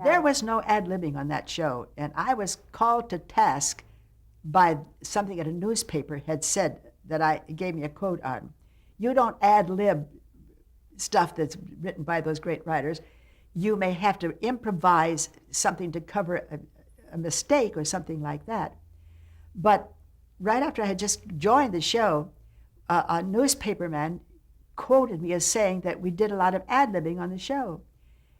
There was no ad-libbing on that show, and I was called to task by something that a newspaper had said that I gave me a quote on. You don't ad-lib stuff that's written by those great writers. You may have to improvise something to cover a mistake or something like that. But right after I had just joined the show, a newspaperman quoted me as saying that we did a lot of ad-libbing on the show.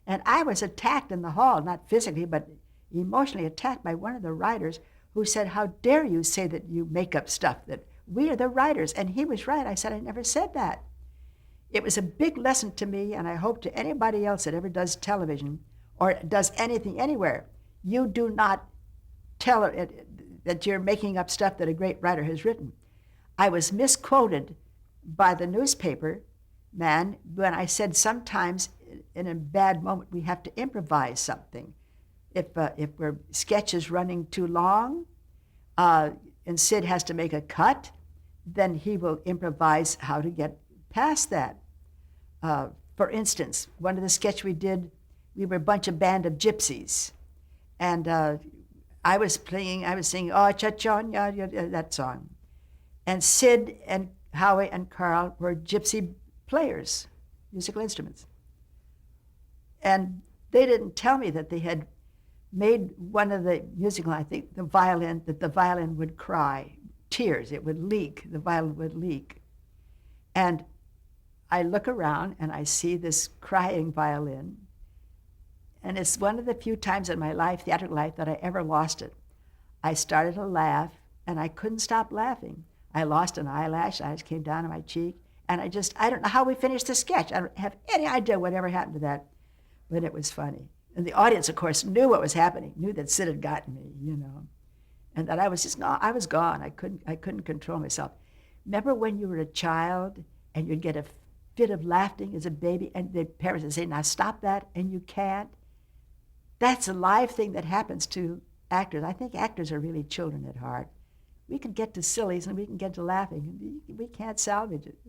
And I was attacked in the hall, not physically, but emotionally attacked by one of the writers who said, how dare you say that you make up stuff, that we are the writers. And he was right. I said, I never said that. It was a big lesson to me, and I hope to anybody else that ever does television or does anything anywhere, you do not tell it that you're making up stuff that a great writer has written. I was misquoted by the newspaper man when I said sometimes in a bad moment we have to improvise something. If our sketch is running too long and Sid has to make a cut, then he will improvise how to get past that. For instance, one of the sketch we did, we were a band of gypsies, and I was singing, oh, cha-cha, that song. And Sid and Howie and Carl were gypsy players, musical instruments. And they didn't tell me that they had made one of the musical, I think, the violin would cry, tears, it would leak, the violin would leak. And I look around and I see this crying violin. And it's one of the few times in my life, theatrical life, that I ever lost it. I started to laugh and I couldn't stop laughing. I lost an eyelash, eyes came down on my cheek, and I don't know how we finished the sketch. I don't have any idea whatever happened to that, but it was funny. And the audience, of course, knew what was happening, knew that Sid had gotten me, and that I was gone. I couldn't control myself. Remember when you were a child and you'd get a fit of laughing as a baby, and the parents would say, now stop that, and you can't? That's a live thing that happens to actors. I think actors are really children at heart. We can get to sillies and we can get to laughing, and we can't salvage it,